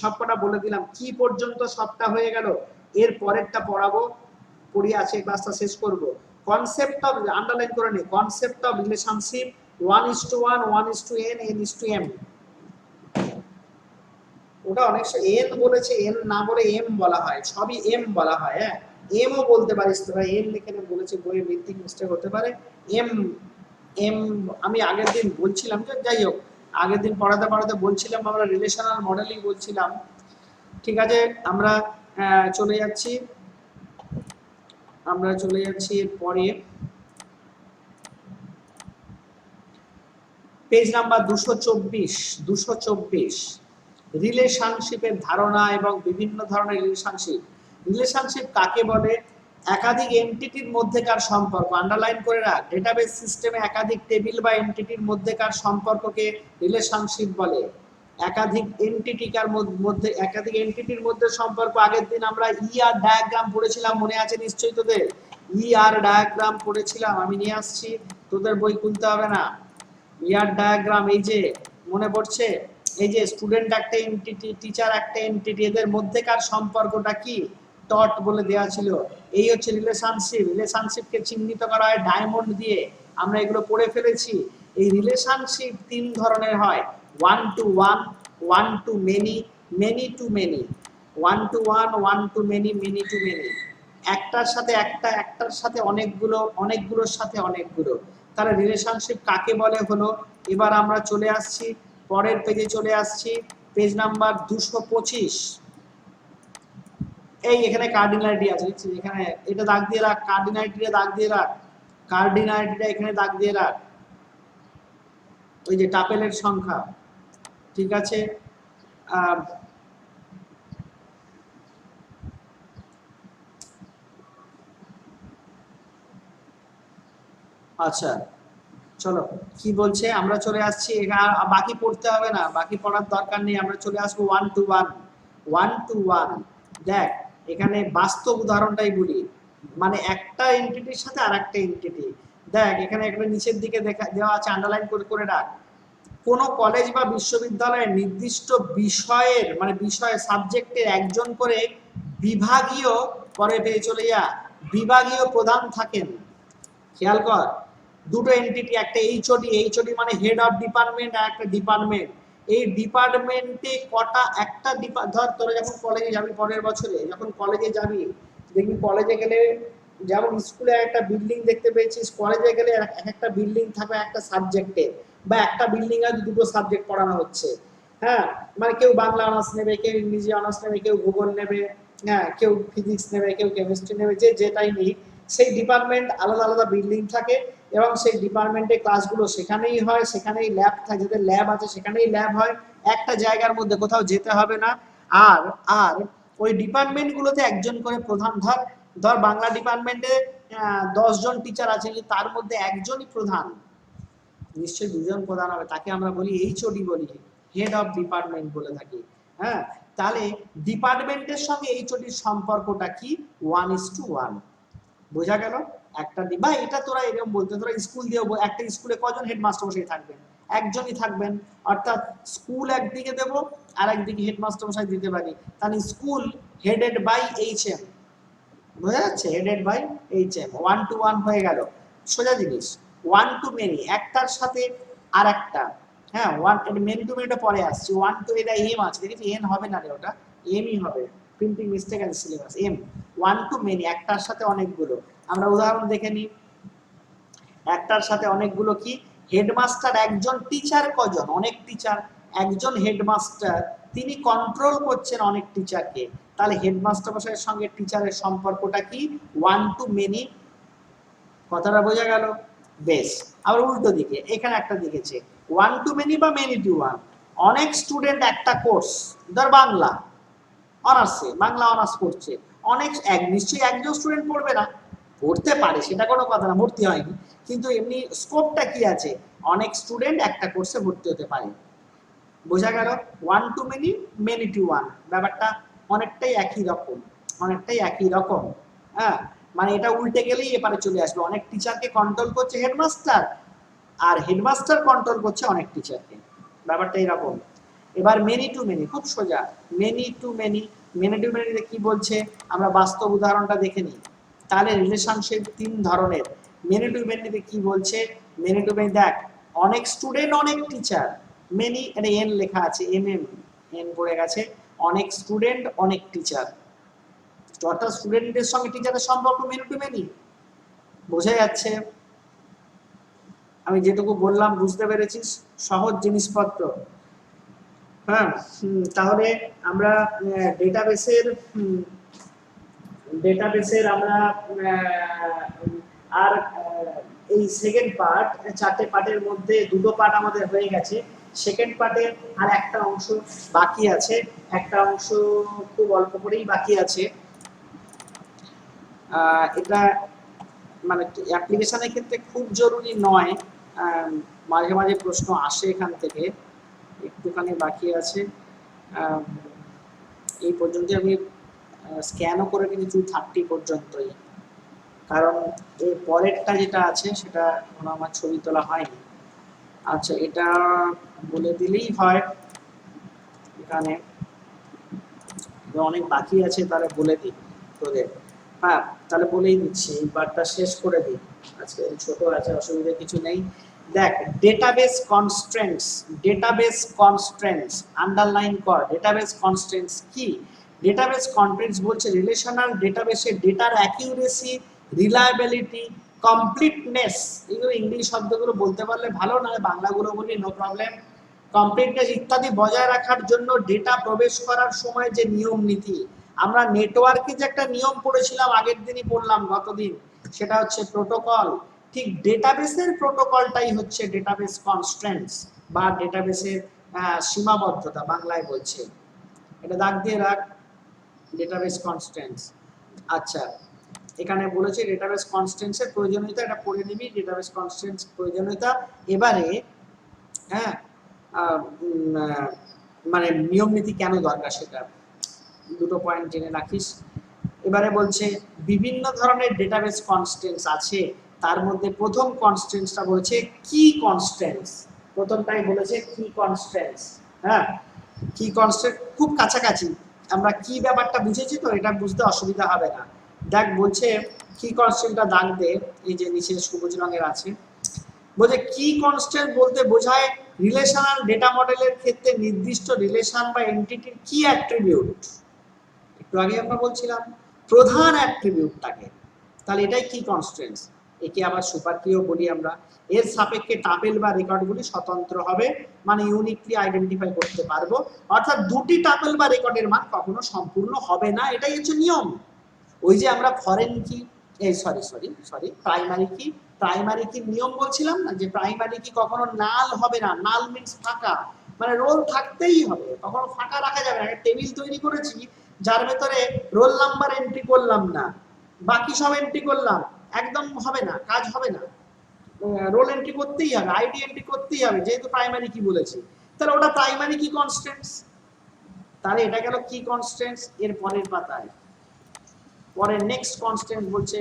সবকটা বলে দিলাম, কি পর্যন্ত সবটা হয়ে গেল, এর পরেরটা পড়াবো, পড়িয়ে আছে ক্লাসটা শেষ করব। কনসেপ্ট অফ, আন্ডারলাইন করে নি, concept of relationship 1:1, 1:n, n:m। ওটা অনেক এন বলেছে, এন না বলে এম বলা হয়, সবই এম বলা হয়। হ্যাঁ, এমও বলতে পারিস তোরা, এন লিখে বলেছে বইয়ে, ভিত্তিক মিস্টেক হতে পারে। এম এম আমি আগের দিন বলছিলাম, যে যাই হোক, আগের দিন পড়াতে পড়াতে বলছিলাম আমরা রিলেশনাল মডেলই বলছিলাম। ঠিক আছে, আমরা চলে যাচ্ছি এরপরে পেজ নাম্বার 224 রিলেশনশিপের ধারণা এবং বিভিন্ন ধরনের রিলেশনশিপ কাকে বলে? একাধিক এন্টিটির মধ্যেকার সম্পর্ক, আন্ডারলাইন করে রাখ, ডেটাবেস সিস্টেমে একাধিক টেবিল বা এন্টিটির মধ্যেকার সম্পর্ককে রিলেশনশিপ বলে। একাধিক এন্টিটির মধ্যে সম্পর্ক, আগের দিন আমরা ইআর ডায়াগ্রাম পড়েছিলাম, মনে আছে নিশ্চয়ই তোদের? ইআর ডায়াগ্রাম পড়েছিলাম, আমি নিয়ে আসছি, তোদের বই খুলতে হবে না। ইয়ার ডায়াগ্রাম, এই যে মনে পড়ছে, এই যে স্টুডেন্ট একটা এন্টিটি, টিচার একটা এন্টিটি, এদের মধ্যেকার সম্পর্কটা কি? টট বলে দেওয়া ছিল। এই হচ্ছে রিলেশনশিপকে চিহ্নিত করা হয় ডায়মন্ড দিয়ে, আমরা এগুলো পড়ে ফেলেছি। এই রিলেশনশিপ 3 ধরনের হয়, 1 to 1, 1 to many, many to many। 1 to 1, 1 to many, many to many। একটার সাথে একটা, একটার সাথে অনেকগুলো, অনেকগুলোর সাথে অনেকগুলো। তাহলে রিলেশনশিপ কাকে বলে হলো। এবার আমরা চলে আসছি পরের পেজে, চলে আসছি পেজ নাম্বার 225। এই এখানে কার্ডিনালিটি আছে, এখানে এটা দাগ দিয়ে রাখ, কার্ডিনালিটিটা দাগ দিয়ে রাখ, কার্ডিনালিটিটা এখানে দাগ দিয়ে রাখ, ওই যে টাপেলের সংখ্যা। ঠিক আছে, আচ্ছা চলো, কি বলছে, আমরা চলে আসছি, বাকি পড়তে হবে না, বাকি পড়ার দরকার নেই, আমরা চলে আসবো 1 to 1। 1 to 1, দেখ এখানে বাস্তব উদাহরণটাই বলি, মানে একটা এন্টিটির সাথে আর একটা এন্টিটি। দেখ এখানে একটা নিচের দিকে দেওয়া আছে, আন্ডারলাইন করে রাখ। কোন কলেজ বা বিশ্ববিদ্যালয়ের নির্দিষ্ট বিষয়ের, মানে বিষয় সাবজেক্টের একজন করে বিভাগীয়, পরে পেয়ে চলে যা, বিভাগীয় প্রধান থাকেন। খেয়াল কর, দুটো এন্টিটি, একটা এইচওডি মানে হেড অফ ডিপার্টমেন্ট, আর একটা ডিপার্টমেন্ট। এই ডিপার্টমেন্টে কটা, একটা ধর তোরা যখন কলেজে যাবি, পরের বছরে যখন কলেজে যাবি, দেখবি কলেজে গেলে যেমন স্কুলে একটা বিল্ডিং দেখতে পেয়েছিস, কলেজে গেলে একটা বিল্ডিং থাকবে একটা সাবজেক্টে, বা একটা বিল্ডিং এ দুটো সাবজেক্ট পড়ানো হচ্ছে। হ্যাঁ, মানে কেউ বাংলা অনার্স নেবে, কেউ ইংরেজি অনার্স নেবে, কেউ ভূগোল নেবে, হ্যাঁ কেউ ফিজিক্স নেবে, কেউ কেমিস্ট্রি নেবে, যে যেটাই নেই, সেই ডিপার্টমেন্ট আলাদা আলাদা বিল্ডিং থাকে, এবং সেই ডিপার্টমেন্টে ক্লাসগুলো সেখানেই হয়, সেখানেই ল্যাব থাকে, যাদের ল্যাব আছে সেখানেই ল্যাব হয়, একটা জায়গার মধ্যে, কোথাও যেতে হবে না। আর আর ওই ডিপার্টমেন্টগুলোতে একজন করে প্রধান, ধর ধর বাংলা ডিপার্টমেন্টে 10 জন টিচার আছে, তার মধ্যে একজনই প্রধান, নিশ্চয়ই দুজন প্রধান হবে, তাকে আমরা বলি এইচওডি বলি, হেড অফ ডিপার্টমেন্ট বলে থাকি। হ্যাঁ, তাহলে ডিপার্টমেন্টের সঙ্গে এইচওডির সম্পর্কটা কি? 1:1। বোঝা গেল? একটা বা এটা তোরা এরকম বলতে, তোরা স্কুল দিয়েও, একটা স্কুলে কজন হেডমাস্টার মশাই থাকবেন? একজনই থাকবেন, অর্থাৎ স্কুল একদিকে দেব, আর একদিকে হেডমাস্টার মশাই দিতে পারি, তাহলে স্কুল হেডেড বাই এইচএম। বোঝা যাচ্ছে? Headed by HM. 1 to 1 হয়ে গেল, সোজা জিনিস। 1 to many, একটার সাথে আর একটা, হ্যাঁ, মেনি টু মেনিটা পরে আসছে। 1 to, এটা এম আছে, দেখেছি, এন হবে না রে, ওটা এমই হবে, প্রিন্টিং মিস্টেক আছে সিলেবাস, এম। 1 to many, একটার সাথে অনেকগুলো। আমরা উদাহরণ দেখে নিই, একটার সাথে অনেকগুলো কি? হেডমাস্টার একজন, টিচার কজন? অনেক টিচার, একজন হেডমাস্টার, তিনি কন্ট্রোল করছেন অনেক টিচারকে, তাহলে হেডমাস্টার মশাইয়ের সঙ্গে টিচারের সম্পর্কটা কি? 1 to many। কথাটা বোঝা গেল? বেশ, আবার উল্টো দিকে, এখানে একটা দিকেছে 1 to many বা many to 1। অনেক স্টুডেন্ট একটা কোর্স, ধর বাংলা অনার্সে, বাংলা অনার্স পড়ছে, অনেক, নিশ্চয়ই একজন স্টুডেন্ট পড়বে না, পড়তে পারে, সেটা কোনো কথা না, ভর্তি হয়নি, কিন্তু এমনি স্কোপটা কি আছে? অনেক স্টুডেন্ট একটা কোর্সে ভর্তি হতে পারে। বোঝা গেল? 1 to many, many to 1, ব্যাপারটা অনেকটাই একই রকম, অনেকটাই একই রকম। হ্যাঁ, মানে এটা উল্টে গেলেই এপারে চলে আসবে, অনেক টিচারকে কন্ট্রোল করছে হেডমাস্টার, আর হেডমাস্টার কন্ট্রোল করছে অনেক টিচারকে, ব্যাপারটা এরকম। এবার মেনি টু মেনি, খুব সোজা। Many to many, many to মেনিতে কি বলছে আমরা বাস্তব উদাহরণটা দেখে নিই। তাহলে রিলেশনশিপ 3 ধরনের। মেনি টু মেনিতে কি বলছে, মেনি টু মেনি দেখ, অনেক স্টুডেন্ট অনেক টিচার, মেনি এটা এন লেখা আছে, এন পড়ে গেছে, অনেক স্টুডেন্ট অনেক টিচার, অর্থাৎ স্টুডেন্টদের সঙ্গে টিচারের সম্পর্ক মেনি টু মেনি। বোঝা যাচ্ছে? আমি যেটুকু বললাম বুঝতে পেরেছিস? সহজ জিনিসপত্র। হ্যাঁ, তাহলে আমরা ডেটাবেসের আমরা আর এই সেকেন্ড পার্ট, 4টে পার্টের মধ্যে 2টো পার্ট আমাদের হয়ে গেছে। সেকেন্ড পার্টের আর একটা অংশ বাকি আছে, একটা অংশ খুব অল্প করেই বাকি আছে। এটা মানে অ্যাপ্লিকেশনের ক্ষেত্রে খুব জরুরি নয়, মাঝে মাঝে প্রশ্ন আসে এখান থেকে, একটুখানি বাকি আছে। এই পর্যন্ত আমি স্ক্যানও করে নিয়েছি 230 পর্যন্তই, কারণ এর পরেরটা যেটা আছে সেটা এখনো আমার ছবি তোলা হয়নি। আচ্ছা, এটা বলে দিলেই হয়, এখানে অনেক বাকি আছে, তাহলে বলে দিই তোদের। হ্যাঁ, তাহলে বলেই দিচ্ছি, এই পার্টটা শেষ করে দিই, আজকে ছোট আছে, অসুবিধা কিছু নেই। দেখ, ডেটাবেস কনস্ট্রেন্টস আন্ডারলাইন কর। ডেটাবেস কনস্ট্রেন্টস কি? ডেটাবেস কনস্ট্রেন্টস বলছে রিলেশনাল ডেটাবেসে ডেটার অ্যাকিউরেসি, রিলায়েবিলিটি, কমপ্লিটনেস, এগুলো ইংলিশ শব্দগুলো বলতে পারলে ভালো, না বাংলাগুলো বলি নো প্রবলেম। কমপ্লিটনেস ইত্যাদি বজায় রাখার জন্য ডেটা প্রবেশ করার সময় যে নিয়ম নীতি, আমরা নেটওয়ার্কে যে একটা নিয়ম পড়েছিলাম, আগের দিনই পড়লাম, গতদিন, সেটা হচ্ছে প্রোটোকল। ঠিক ডেটাবেসের প্রোটোকলটাই হচ্ছে ডেটাবেস কনস্ট্রেন্টস বা ডেটাবেসের সীমাবদ্ধতা, বাংলায় বলছে। এটা দাগ দিয়ে রাখ, ডেটাবেস কনস্ট্রেন্টস। আচ্ছা, এখানে বলেছে ডেটাবেস কনস্ট্রেন্টসের প্রয়োজনীয়তা, এটা পড়ে নিবি, ডেটাবেস কনস্ট্রেন্টস প্রয়োজনীয়তা। এবারে হ্যাঁ, মানে নিয়ম নীতি কেন দরকার সেটা 2টো পয়েন্ট জেনে রাখিস। এবারে বলছে বিভিন্ন ধরনের ডেটাবেস কনস্ট্রেন্টস আছে, তার মধ্যে প্রথম কনস্ট্রেন্টসটা বলেছে কি কনস্ট্রেন্টস, প্রথমটাই বলেছে কি কনস্ট্রেন্টস। হ্যাঁ, কি কনস্ট্রেন্ট খুব কাছাকাছি, আমরা কি ব্যাপারটা বুঝেছি তো, এটা বুঝতে অসুবিধা হবে না। দেখ, বলছে কি কনস্ট্রেন্টটা দাগ দে, এই যে নিচে সবুজ রঙের আছে, বলছে কি কনস্ট্যান্ট বলতে বোঝায় রিলেশনাল ডেটা মডেলের ক্ষেত্রে নির্দিষ্ট রিলেশন বা এন্টিটির কি অ্যাট্রিবিউট, একটু আগে আমরা বলছিলাম প্রধান অ্যাট্রিবিউটটাকে, তাহলে এটাই কি কনস্ট্যান্টস। একে আবার সুপার কিও বলি আমরা। এর সাপেক্ষে টাপেল বা রেকর্ডগুলি স্বতন্ত্র হবে, মানে ইউনিকলি আইডেন্টিফাই করতে পারবো, অর্থাৎ দুটি টাপেল বা রেকর্ডের মান কখনো সম্পূর্ণ হবে না, এটাই হচ্ছে নিয়ম। ওই যে আমরা ফরেন কি, প্রাইমারি কি নিয়ম বলছিলাম না, যে প্রাইমারি কি কখনো নাল হবে না, নাল মিন্স ফাঁকা, মানে রোল থাকতেই হবে, কখনো ফাঁকা রাখা যাবে না। টেবিল তৈরি করেছি যার ভেতরে রোল নাম্বার এন্ট্রি করলাম না, বাকি সব এন্ট্রি করলাম, একদম হবে না, কাজ হবে না, রোল এন্ট্রি করতেই হবে, আইডি এন্ট্রি করতেই হবে, যেহেতু প্রাইমারি কি বলেছি, তাহলে ওটা প্রাইমারি কি কনস্ট্যান্টস। তাহলে এটা গেল কি কনস্ট্যান্টস। এর পরের পাতায় পরে নেক্সট কনস্ট্যান্ট বলছে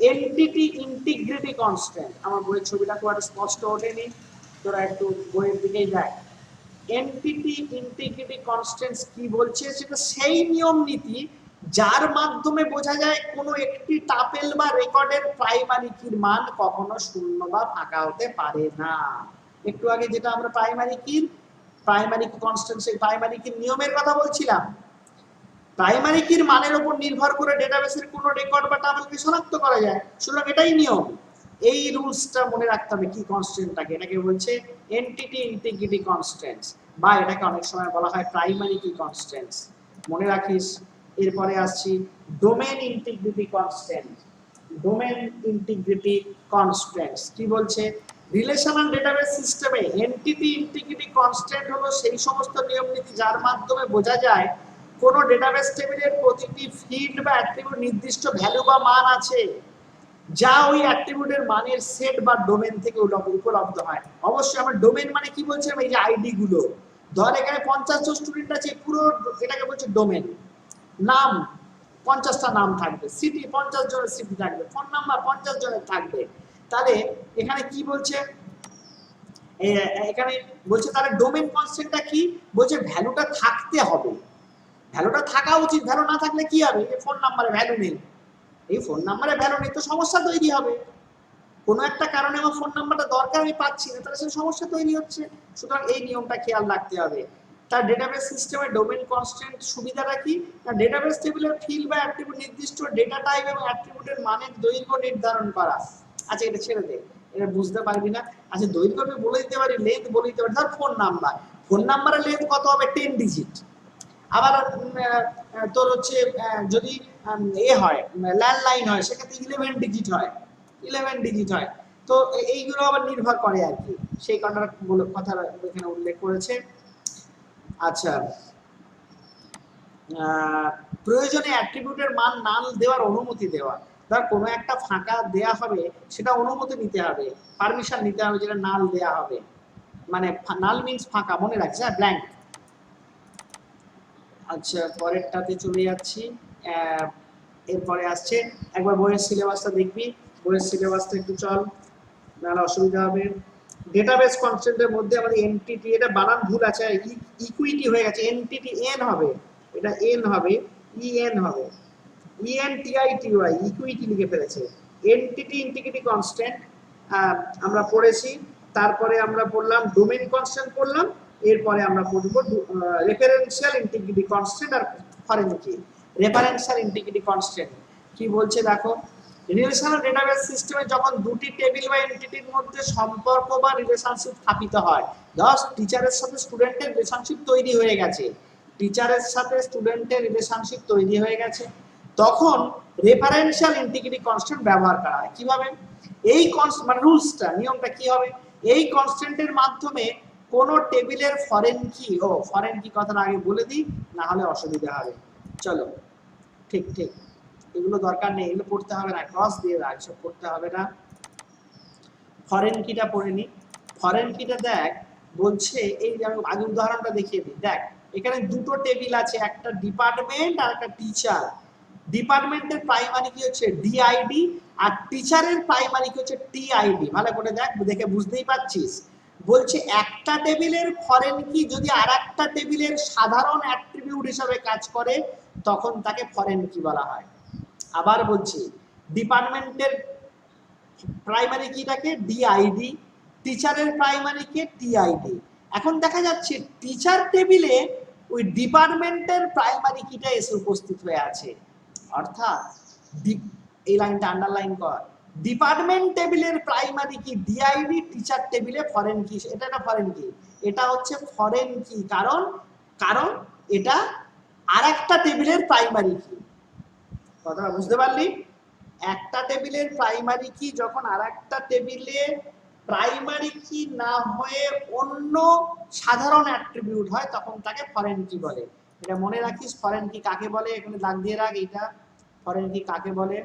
এন্টিটি ইন্টিগ্রিটি কনস্ট্যান্ট। আমার বইয়ের ছবিটা খুব একটা স্পষ্ট ওঠেনি, তোরা একটু বইয়ের দিকেই দেখ। এন্টিটি ইন্টিগ্রিটি কনস্ট্যান্টস কি বলছে, সেটা সেই নিয়ম নীতি যার মাধ্যমে বোঝা যায় কোনো একটি টাপেল বা রেকর্ডের প্রাইমারি কির মান কখনো শূন্য বা ফাঁকা হতে পারে না। একটু আগে যেটা আমরা প্রাইমারি কি কনস্ট্যান্ট, সেই প্রাইমারি কির নিয়মের কথা বলছিলাম। প্রাইমারি কির মানের উপর নির্ভর করে ডেটাবেসের কোন রেকর্ড বা টেবিলকে শনাক্ত করা যায়, সুতরাং এটাই নিয়ম। এই রুলসটা মনে রাখতে হবে কি কনস্ট্যান্টটাকে, এটাকে বলছে এন্টিটি ইন্টিগ্রিটি কনস্ট্যান্টস, বা এটাকে অনেক সময় বলা হয় প্রাইমারি কি কনস্ট্যান্টস, মনে রাখিস। এরপরে আসছি domain integrity constant. Domain integrity constants কি বলছে, রিলেশনাল ডেটাবেস সিস্টেমে এন্টিটি ইন্টিগ্রিটি কনস্ট্যান্ট হলো সেই সমস্ত নিয়ম নীতি যার মাধ্যমে বোঝা যায় কোন ডেটাবেস টেবিলের প্রতিটি ফিল্ড বা অ্যাট্রিবিউট নির্দিষ্ট ভ্যালু বা মান আছে, যা ওই অ্যাট্রিবিউটের মানের সেট বা ডোমেন থেকে উপলব্ধ হয়। অবশ্যই আমার ডোমেন মানে কি বলছিলাম, এই যে আইডি গুলো, ধর এখানে 50 জন স্টুডেন্ট আছে, পুরো এটাকে বলছে ডোমেন। নাম 50টা নাম থাকবে, সিটি 50 জনের সিটি থাকবে, ফোন নাম্বার 50 জনের থাকবে। তাহলে এখানে কি বলছে, এখানে বলছে তাহলে ডোমেন কনস্ট্যান্টটা কি, বলছে ভ্যালুটা থাকতে হবে, ভ্যালুটা থাকা উচিত, ভ্যালু না থাকলে কি হবে, এই ফোন নাম্বারে ভ্যালু নেই, এই ফোন নাম্বারে ভ্যালু নেই তো সমস্যা তৈরি হবে, কোনো একটা কারণে আমার ফোন নাম্বারটা দরকার আমি পাচ্ছি না, তাহলে সেই সমস্যা তৈরি হচ্ছে। সুতরাং এই নিয়মটা খেয়াল রাখতে হবে। তার ডেটাবেস সিস্টেমে ডোমেন কনস্ট্যান্ট সুবিধাটা কি, না ডেটাবেস টেবিলের ফিল্ড বা অ্যাট্রিবিউট নির্দিষ্ট ডেটা টাইপ এবং অ্যাট্রিবিউটের মানের দৈর্ঘ্য নির্ধারণ করা। আচ্ছা এটা ছেড়ে দে, এটা বুঝতে পারবি না। আচ্ছা দৈর্ঘ্য আমি বলে দিতে পারি, লেন্থ বলে দিতে পারি, ধর ফোন নাম্বার, ফোন নাম্বারের লেন্থ কত হবে, 10 ডিজিট। আবার তোর হচ্ছে যদি হয় ল্যান্ডলাইন হয় সেক্ষেত্রে 11 ডিজিট হয়, 11 ডিজিট হয়। তো এইগুলো আবার নির্ভর করে আর কি, সেই কথাটা এখানে উল্লেখ করেছে। আচ্ছা প্রয়োজনে অ্যাট্রিবিউটের মান নাল দেওয়ার অনুমতি দেওয়া, ধর কোনো একটা ফাঁকা দেয়া হবে সেটা অনুমতি নিতে হবে, পারমিশন নিতে হবে, যেটা নাল দেয়া হবে, মানে নাল মিন্স ফাঁকা, মনে রাখছে, হ্যাঁ ব্ল্যাঙ্ক। আচ্ছা পরেরটাতে চলে যাচ্ছি, এরপরে আসছে একবার বইয়ের সিলেবাসটা দেখবি, বইয়ের সিলেবাসটা একটু চল, নাহলে অসুবিধা হবে। ডেটাবেস কনস্ট্যান্টের মধ্যে আমাদের এনটিটি, এটা বানান ভুল আছে, ইকুইটি হয়ে গেছে, এনটিটি এন হবে, এটা এন হবে, ইএন হবে, ইএনটিআইটিওয়াই ইকুইটি লিখে ফেলেছে। এনটিটি ইন্টিগ্রিটি কনস্ট্যান্ট আমরা পড়েছি, তারপরে আমরা পড়লাম ডোমেইন কনস্ট্যান্ট পড়লাম, এরপরে আমরা পড়ব রেফারেন্সিয়াল ইন্টিগ্রিটি কনস্ট্যান্ট আর ফরেন কি। রেফারেন্সিয়াল ইন্টিগ্রিটি কনস্ট্যান্ট কি বলছে দেখো, রিলেশনাল ডেটাবেস সিস্টেমে যখন দুটি টেবিল বা এন্টিটির মধ্যে সম্পর্ক বা রিলেশনশিপ স্থাপিত হয়, ধর টিচারের সাথে স্টুডেন্টের রিলেশনশিপ তৈরি হয়ে গেছে, টিচারের সাথে স্টুডেন্টের রিলেশনশিপ তৈরি হয়ে গেছে, তখন রেফারেন্সিয়াল ইন্টিগ্রিটি কনস্ট্যান্ট ব্যবহার করা হয়। কিভাবে, এই মানে রুলসটা, নিয়মটা কি হবে, এই কনস্ট্যান্টের মাধ্যমে কোন টেবিলের ফরেন কি, ও ফরেন কি কথাটা আগে বলে দিই না হলে অসুবিধা হবে। চলো ঠিক ঠিক, এগুলো দরকার নেই, এগুলো পড়তে হবে না, ক্রস দিয়ে রাখ, সব পড়তে হবে না। ফরেন কিটা পড়ে নি, ফরেন কিটা দেখ বলছে, এই আমি আগে উদাহরণটা দেখিয়ে দিই, দেখ এখানে দুটো টেবিল আছে, একটা ডিপার্টমেন্ট আর একটা টিচার। ডিপার্টমেন্টের প্রাইমারি কি হচ্ছে ডিআইডি, আর টিচারের প্রাইমারি কি হচ্ছে টিআইডি। ভালো করে দেখ, দেখে বুঝতেই পারছিস। বলছে একটা টেবিলের ফরেন কি যদি আর একটা টেবিলের সাধারণ অ্যাট্রিবিউট হিসাবে কাজ করে তখন তাকে ফরেন কি বলা হয়। আবার বলছি, ডিপার্টমেন্টের প্রাইমারি কিটাকে ডিআইডি, টিচারের প্রাইমারি কি টিআইডি। এখন দেখা যাচ্ছে টিচার টেবিলে ওই ডিপার্টমেন্টের প্রাইমারি কিটা এসে উপস্থিত হয়ে আছে, অর্থাৎ এই লাইনটা আন্ডারলাইন কর, ডিপার্টমেন্ট টেবিলের প্রাইমারি কি ডিআইডি, টিচার টেবিলে ফরেন কি, এটা একটা ফরেন কি, এটা হচ্ছে ফরেন কি, কারণ কারণ এটা আরেকটা টেবিলের প্রাইমারি কি। কথাটা বুঝতে পারলি, একটা টেবিলের প্রাইমারি কি যখন আরেকটা টেবিলে প্রাইমারি কি না হয়ে অন্য সাধারণ অ্যাট্রিবিউট হয় তখন তাকে ফরেন কি বলে। এটা মনে রাখিস, ফরেন কি কাকে বলে, এখানে দাগ দিয়ে রাখ, এটা ফরেন কি কাকে বলে,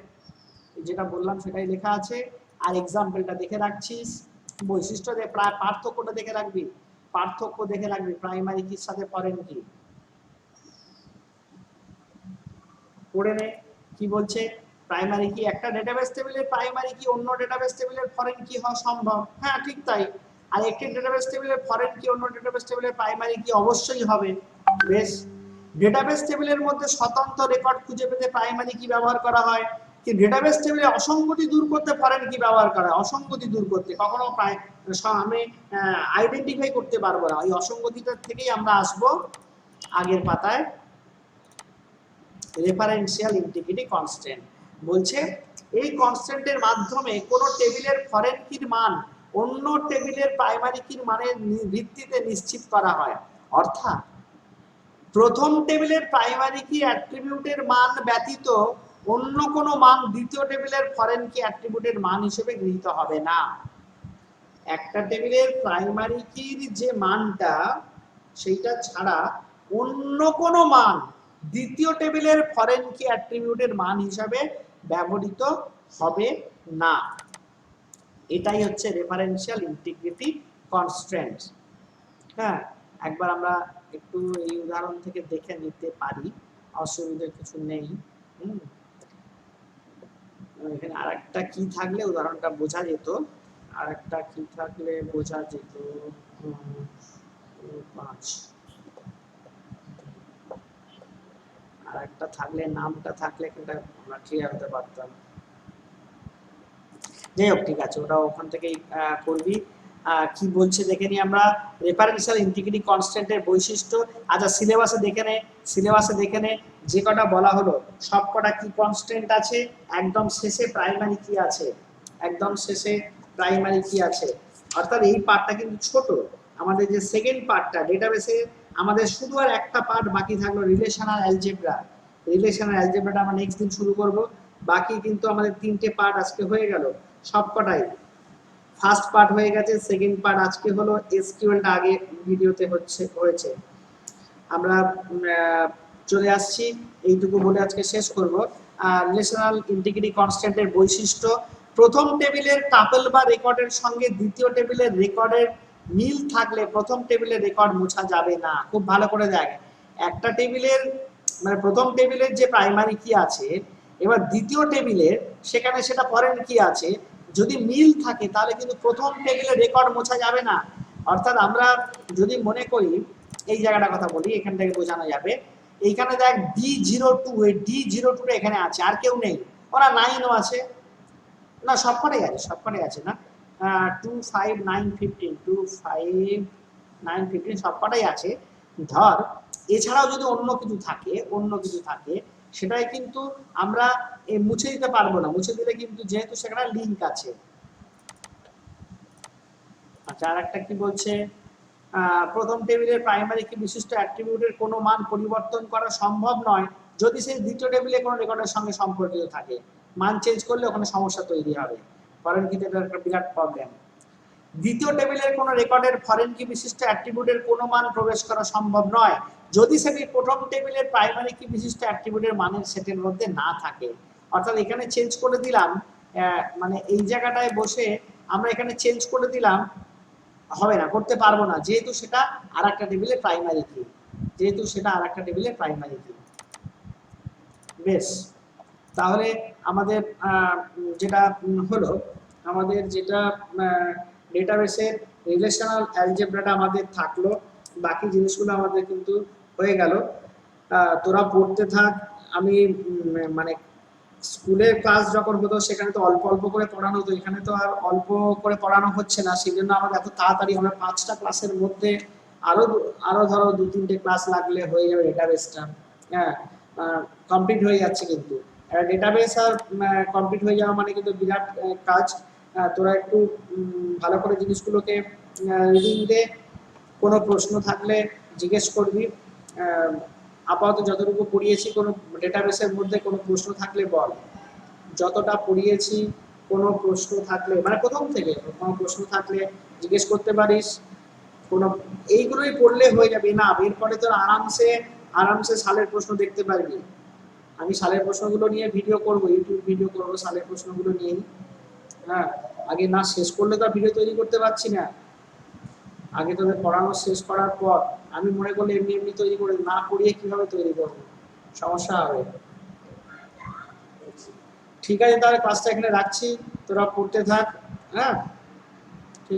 যেটা বললাম সেটাই লেখা আছে। আর এক্সাম্পলটা দেখে রাখছিস, বৈশিষ্ট্য পার্থক্যটা দেখে রাখবি, পার্থক্য দেখে রাখবি প্রাইমারি কির সাথে ফরেন কি। পড়ে নে কি বলছে, প্রাইমারি কি একটা ডেটাবেস টেবিলের প্রাইমারি কি অন্য ডেটাবেস টেবিলের ফরেন কি হওয়া সম্ভব, হ্যাঁ ঠিক তাই। আর একটি ডেটাবেস টেবিলের ফরেন কি অন্য ডেটাবেস টেবিলের প্রাইমারি কি অবশ্যই হবে। বেশ, ডেটাবেস টেবিলের মধ্যে স্বতন্ত্র রেকর্ড খুঁজে পেতে প্রাইমারি কি ব্যবহার করা হয়, কি ডেটাবেস টেবিলে অসঙ্গতি দূর করতে ফরেন কি ব্যবহার করা হয়, অসঙ্গতি দূর করতে, কখনো আমি আইডেন্টিফাই করতে পারবো না, ওই অসঙ্গতিটা থেকেই আমরা আসবো আগের পাতায়। রেফারেন্সিয়াল ইন্টিগ্রিটি কনস্ট্যান্ট বলছে এই কনস্ট্যান্টের মাধ্যমে কোন টেবিলের ফরেন কির মান অন্য টেবিলের প্রাইমারি কির মানের ভিত্তিতে নিশ্চিত করা হয়, অর্থাৎ প্রথম টেবিলের প্রাইমারি কি অ্যাট্রিবিউটের মান ব্যতীত অন্য কোনো মান দ্বিতীয় টেবিলের ফরেন কি অ্যাট্রিবিউটের মান হিসেবে গৃহীত হবে না। একটা টেবিলের প্রাইমারি কির যে মানটা সেইটা ছাড়া অন্য কোনো মান দ্বিতীয় টেবিলের ফরেন কি অ্যাট্রিবিউটের মান হিসাবে ব্যবহৃত হবে না। এটাই হচ্ছে রেফারেন্সিয়াল ইন্টিগ্রিটি কনস্ট্যান্ট। হ্যাঁ, একবার আমরা একটু এই উদাহরণ থেকে দেখে নিতে পারি, অসুবিধা কিছু নেই। এখানে আরেকটা কি থাকলে উদাহরণটা বোঝা যেত, আর একটা কি থাকলে বোঝা যেত, 5, আর একটা থাকলে নামটা থাকলে কিন্তু আমরা ক্লিয়ার হতে পারতাম। যাই হোক, ঠিক আছে, ওটা ওখান থেকেই করবি। কি বলছে দেখে নি আমরা, রেফারেন্সিয়াল ইন্টিগ্রিটি কনস্ট্যান্টের বৈশিষ্ট্য। আচ্ছা, সিলেবাসে দেখে নে যে কটা বলা হলো সব কটা কি কনস্ট্যান্ট আছে, একদম শেষে প্রাইমারি কি আছে, একদম শেষে প্রাইমারি কি আছে। অর্থাৎ এই পার্টটা কিন্তু ছোট, আমাদের যে সেকেন্ড পার্টটা ডেটাবেসে আমাদের শুধু আর একটা পার্ট বাকি থাকলো, রিলেশনাল অ্যালজেব্রা। রিলেশনাল অ্যালজেব্রাটা আমরা নেক্সট দিন শুরু করব। বাকি কিন্তু আমাদের 3টে পার্ট আজকে হয়ে গেল সবকটাই। ফার্স্ট পার্ট হয়ে গেছে, সেকেন্ড পার্ট আজকে হলো, এসকিউএলটা আগে ভিডিওতে হয়েছে। আমরা চলে আসছি, এইটুকু বলে আজকে শেষ করব। রিলেশনাল ইন্টিগ্রিটি কনস্ট্যান্টের বৈশিষ্ট্য, প্রথম টেবিলের টাপল বা রেকর্ডের সঙ্গে দ্বিতীয় টেবিলের রেকর্ডের মিল থাকলে প্রথম টেবিলের রেকর্ড মোছা যাবে না। খুব ভালো করে দেখ, একটা টেবিলের মানে প্রথম টেবিলের যে প্রাইমারি কি আছে, এবার দ্বিতীয় টেবিলের সেখানে সেটা ফরেন কি আছে, যদি মিল থাকে তাহলে কিন্তু প্রথম টেবিলের রেকর্ড মোছা যাবে না। অর্থাৎ আমরা যদি মনে করি, এই জায়গাটা কথা বলি, এখান থেকে বোঝানো যাবে। এইখানে দেখ D02, এই D02 এখানে আছে, আর কেউ নেই, ওরা 9ও আছে না, সবকটাই আছে না, 2 5 9 15, 2 5 9 15 সবকটাই আছে। ধর এছাড়াও যদি অন্য কিছু থাকে সেটাই কিন্তু আমরা মুছে দিতে পারবো না, মুছে দিলে কিন্তু যেহেতু সেখানে লিঙ্ক আছে। আচ্ছা, আর একটা কি বলছে, প্রথম টেবিলের প্রাইমারি কি বিশিষ্ট অ্যাট্রিবিউটের কোনো মান পরিবর্তন করা সম্ভব নয় যদি সেই দ্বিতীয় টেবিলে কোনো রেকর্ডের সঙ্গে সম্পর্কিত থাকে। মান চেঞ্জ করলে ওখানে সমস্যা তৈরি হবে, ফরেন কিতে এটা একটা বিরাট প্রবলেম। দ্বিতীয় টেবিলের কোনো রেকর্ডের ফরেন কি বিশিষ্ট অ্যাট্রিবিউটের কোনো মান প্রবেশ করা সম্ভব নয় যদি সেটি প্রথম টেবিলের প্রাইমারি কি বিশিষ্ট অ্যাট্রিবিউটের মানের সেটের মধ্যে না থাকে। অর্থাৎ এখানে চেঞ্জ করে দিলাম, মানে এই জায়গাটায় বসে আমরা এখানে চেঞ্জ করে দিলাম, হবে না, করতে পারবো না, যেহেতু সেটা আরেকটা টেবিলের প্রাইমারি কি, বেশ, তাহলে আমাদের যেটা হলো, আমাদের যেটা ডেটাবেসের রিলেশনাল অ্যালজেব্রাটা আমাদের থাকলো, বাকি জিনিসগুলো আমাদের কিন্তু হয়ে গেল। তোরা পড়তে থাক। আমি মানে স্কুলের ক্লাস যখন হতো সেখানে তো অল্প অল্প করে পড়ানো হতো, এখানে তো আর অল্প করে পড়ানো হচ্ছে না, সেই জন্য আমাদের এত তাড়াতাড়ি, আমরা 5টা ক্লাসের মধ্যে আরো ধরো 2-3টে ক্লাস লাগলে হয়ে যাবে ডেটাবেসটা। হ্যাঁ, কমপ্লিট হয়ে যাচ্ছে, কিন্তু ডেটাবেস আর কমপ্লিট হয়ে যাওয়া মানে কিন্তু বিরাট কাজ। তোরা একটু ভালো করে জিনিসগুলোকে রিডিং দে, কোনো প্রশ্ন থাকলে জিজ্ঞেস করবি। আপাতত যতটুকু পড়িয়েছি, কোনো ডেটাবেসের মধ্যে কোনো প্রশ্ন থাকলে বল, যতটা পড়িয়েছি কোনো প্রশ্ন থাকলে, মানে প্রথম থেকে কোনো প্রশ্ন থাকলে জিজ্ঞেস করতে পারিস। কোনো এইগুলোই পড়লে হয়ে যাবে না, এরপরে তোর আরামসে সালের প্রশ্ন দেখতে পারবি। আমি সালের প্রশ্নগুলো নিয়ে ভিডিও করব, ইউটিউব ভিডিও করব সালের প্রশ্নগুলো নিয়ে। হ্যাঁ, আগে না শেষ করলে তো ভিডিও তৈরি করতে পারছি না, আগে তোদের পড়ানো শেষ করার পর আমি মনে করলে এমনি তৈরি করে না পড়িয়ে কিভাবে তৈরি করবো, সমস্যা হবে। ঠিক আছে, তাহলে ক্লাসটা এখানে রাখছি, তোরা পড়তে থাক। হ্যাঁ।